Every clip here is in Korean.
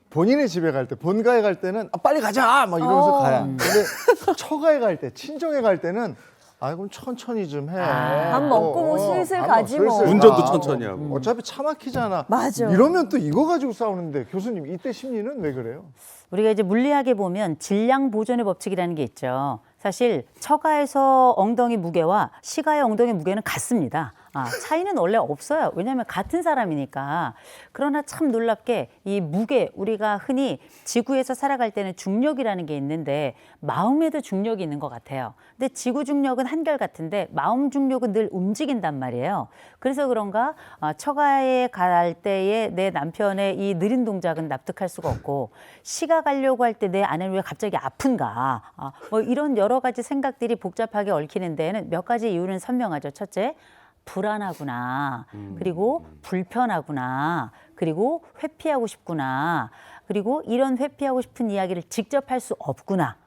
본인의 집에 갈 때, 본가에 갈 때는 빨리 가자 막 이러면서 가야. 근데 처가에 갈 때, 친정에 갈 때는 그럼 천천히 좀 해. 밥 먹고 뭐 슬슬 밥 가지 슬슬 뭐. 가. 운전도 천천히 하고. 어차피 차 막히잖아. 맞아. 이러면 또 이거 가지고 싸우는데 교수님 이때 심리는 왜 그래요? 우리가 이제 물리학에 보면 질량 보존의 법칙이라는 게 있죠. 사실 처가에서 엉덩이 무게와 시가의 엉덩이 무게는 같습니다. 차이는 원래 없어요. 왜냐하면 같은 사람이니까. 그러나 참 놀랍게 이 무게, 우리가 흔히 지구에서 살아갈 때는 중력이라는 게 있는데 마음에도 중력이 있는 것 같아요. 근데 지구 중력은 한결같은데 마음 중력은 늘 움직인단 말이에요. 그래서 그런가 처가에 갈 때에 내 남편의 이 느린 동작은 납득할 수가 없고 시가 가려고 할 때 내 아내는 왜 갑자기 아픈가 뭐 이런 여러 가지 생각들이 복잡하게 얽히는 데에는 몇 가지 이유는 선명하죠. 첫째, 불안하구나. 그리고 불편하구나. 그리고 회피하고 싶구나. 그리고 이런 회피하고 싶은 이야기를 직접 할 수 없구나.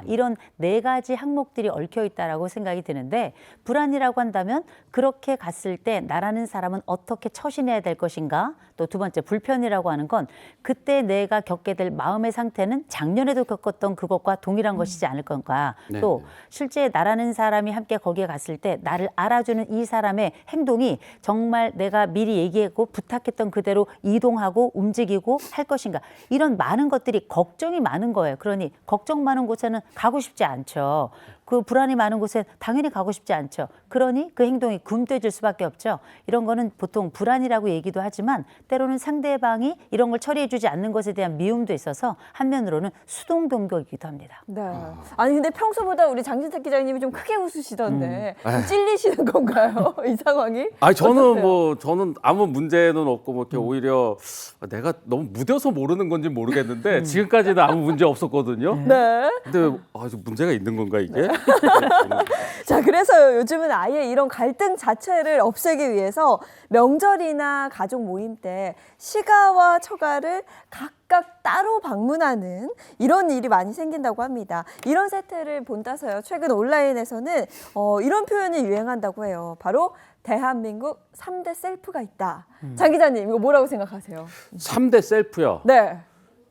이런 네 가지 항목들이 얽혀 있다라고 생각이 드는데 불안이라고 한다면 그렇게 갔을 때 나라는 사람은 어떻게 처신해야 될 것인가? 또 두 번째 불편이라고 하는 건 그때 내가 겪게 될 마음의 상태는 작년에도 겪었던 그것과 동일한 것이지 않을 건가? 네, 또 네. 실제 나라는 사람이 함께 거기에 갔을 때 나를 알아주는 이 사람의 행동이 정말 내가 미리 얘기했고 부탁했던 그대로 이동하고 움직이고 할 것인가? 이런 많은 것들이 걱정이 많은 거예요. 그러니 걱정 많은 곳에는 가고 싶지 않죠. 그 불안이 많은 곳에 당연히 가고 싶지 않죠. 그러니 그 행동이 굼떼질 수밖에 없죠. 이런 거는 보통 불안이라고 얘기도 하지만 때로는 상대방이 이런 걸 처리해주지 않는 것에 대한 미움도 있어서 한면으로는 수동 공격이기도 합니다. 네. 아니 근데 평소보다 우리 장진택 기자님이 좀 크게 웃으시던데 좀 찔리시는 건가요? 이 상황이? 저는 아무 문제는 없고 뭐 이렇게 오히려 내가 너무 무뎌서 모르는 건지 모르겠는데 지금까지는 아무 문제 없었거든요. 네. 근데 좀 문제가 있는 건가 이게? 자, 그래서 요즘은 아예 이런 갈등 자체를 없애기 위해서 명절이나 가족 모임 때 시가와 처가를 각각 따로 방문하는 이런 일이 많이 생긴다고 합니다. 이런 세태를 본따서요. 최근 온라인에서는 이런 표현이 유행한다고 해요. 바로 대한민국 3대 셀프가 있다. 장 기자님, 이거 뭐라고 생각하세요? 3대 셀프요. 네.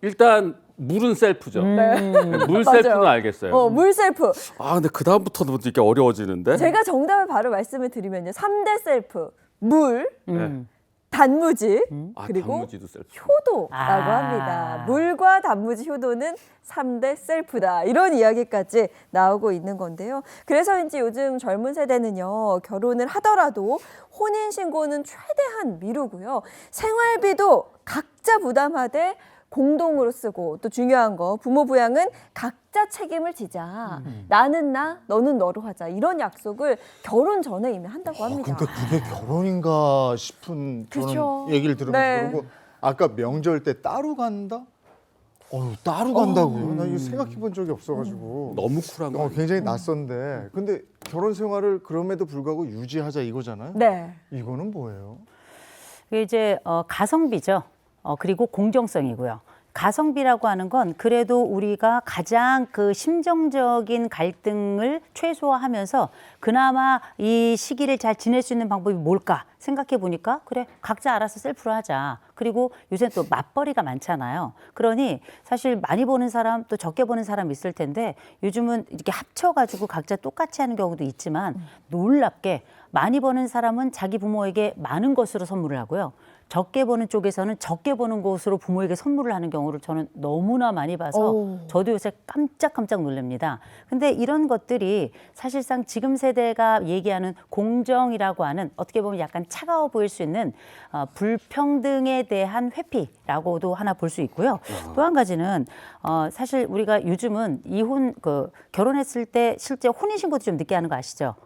일단 물은 셀프죠. 네. 물 맞아요. 셀프는 알겠어요. 물 셀프. 근데 그 다음부터는 이렇게 어려워지는데. 제가 정답을 바로 말씀을 드리면요. 3대 셀프. 물, 네. 단무지, 그리고 단무지도 셀프. 효도라고 합니다. 물과 단무지, 효도는 3대 셀프다. 이런 이야기까지 나오고 있는 건데요. 그래서인지 요즘 젊은 세대는요. 결혼을 하더라도 혼인신고는 최대한 미루고요. 생활비도 각자 부담하되 공동으로 쓰고 또 중요한 거 부모 부양은 각자 책임을 지자. 나는 나, 너는 너로 하자. 이런 약속을 결혼 전에 이미 한다고 합니다. 근데 그게 결혼인가 싶은 저는 그쵸. 얘기를 들으면서 네. 그러고 아까 명절 때 따로 간다? 따로 간다고요? 나 이거 생각해 본 적이 없어가지고 너무 쿨한 거. 굉장히 낯선데 근데 결혼 생활을 그럼에도 불구하고 유지하자 이거잖아요? 네. 이거는 뭐예요? 그게 이제 가성비죠. 그리고 공정성이고요. 가성비라고 하는 건 그래도 우리가 가장 그 심정적인 갈등을 최소화하면서 그나마 이 시기를 잘 지낼 수 있는 방법이 뭘까 생각해 보니까 그래 각자 알아서 셀프로 하자. 그리고 요새 또 맞벌이가 많잖아요. 그러니 사실 많이 보는 사람 또 적게 보는 사람 있을 텐데 요즘은 이렇게 합쳐가지고 각자 똑같이 하는 경우도 있지만 놀랍게 많이 버는 사람은 자기 부모에게 많은 것으로 선물을 하고요. 적게 버는 쪽에서는 적게 버는 것으로 부모에게 선물을 하는 경우를 저는 너무나 많이 봐서 저도 요새 깜짝깜짝 놀랍니다. 근데 이런 것들이 사실상 지금 세대가 얘기하는 공정이라고 하는 어떻게 보면 약간 차가워 보일 수 있는 불평등에 대한 회피라고도 하나 볼 수 있고요. 또 한 가지는 사실 우리가 요즘은 결혼했을 때 실제 혼인신고도 좀 늦게 하는 거 아시죠?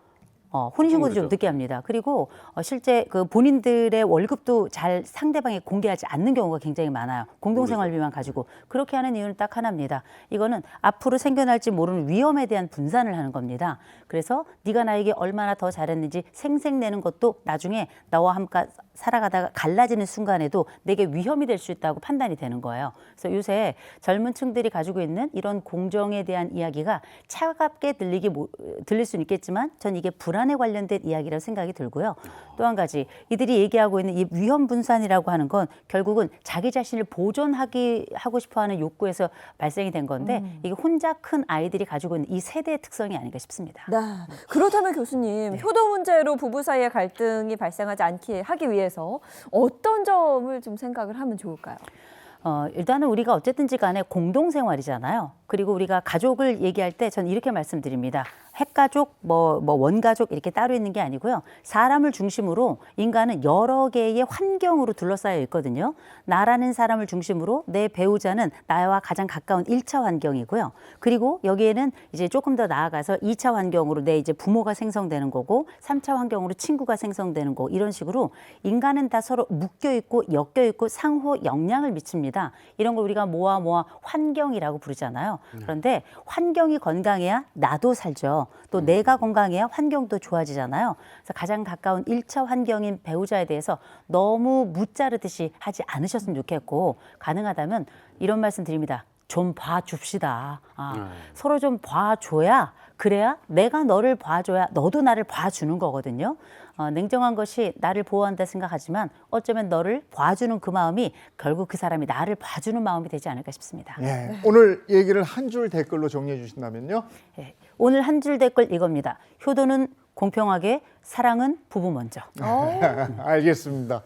혼인신고도 좀 늦게 합니다. 그리고 실제 그 본인들의 월급도 잘 상대방이 공개하지 않는 경우가 굉장히 많아요. 공동생활비만 가지고. 그렇게 하는 이유는 딱 하나입니다. 이거는 앞으로 생겨날지 모르는 위험에 대한 분산을 하는 겁니다. 그래서 네가 나에게 얼마나 더 잘했는지 생색내는 것도 나중에 나와 함께 살아가다가 갈라지는 순간에도 내게 위험이 될 수 있다고 판단이 되는 거예요. 그래서 요새 젊은 층들이 가지고 있는 이런 공정에 대한 이야기가 차갑게 들릴 수는 있겠지만 전 이게 불안 불안에 관련된 이야기라고 생각이 들고요. 또 한 가지 이들이 얘기하고 있는 이 위험 분산이라고 하는 건 결국은 자기 자신을 하고 싶어하는 욕구에서 발생이 된 건데 이게 혼자 큰 아이들이 가지고 있는 이 세대의 특성이 아닌가 싶습니다. 네. 그렇다면 교수님, 효도 문제로 부부 사이의 갈등이 발생하지 않게 하기 위해서 어떤 점을 좀 생각을 하면 좋을까요? 일단은 우리가 어쨌든지 간에 공동생활이잖아요. 그리고 우리가 가족을 얘기할 때 전 이렇게 말씀드립니다. 핵가족, 원가족 이렇게 따로 있는 게 아니고요. 사람을 중심으로 인간은 여러 개의 환경으로 둘러싸여 있거든요. 나라는 사람을 중심으로 내 배우자는 나와 가장 가까운 1차 환경이고요. 그리고 여기에는 이제 조금 더 나아가서 2차 환경으로 내 이제 부모가 생성되는 거고 3차 환경으로 친구가 생성되는 거 이런 식으로 인간은 다 서로 묶여 있고 엮여 있고 상호 영향을 미칩니다. 이런 걸 우리가 모아 환경이라고 부르잖아요. 그런데 환경이 건강해야 나도 살죠. 또 내가 건강해야 환경도 좋아지잖아요. 그래서 가장 가까운 1차 환경인 배우자에 대해서 너무 무자르듯이 하지 않으셨으면 좋겠고 가능하다면 이런 말씀 드립니다. 좀 봐줍시다. 서로 좀 봐줘야 그래야 내가 너를 봐줘야 너도 나를 봐주는 거거든요. 냉정한 것이 나를 보호한다 생각하지만 어쩌면 너를 봐주는 그 마음이 결국 그 사람이 나를 봐주는 마음이 되지 않을까 싶습니다. 예, 오늘 얘기를 한 줄 댓글로 정리해 주신다면요? 예, 오늘 한 줄 댓글 이겁니다. 효도는 공평하게, 사랑은 부부 먼저. 알겠습니다.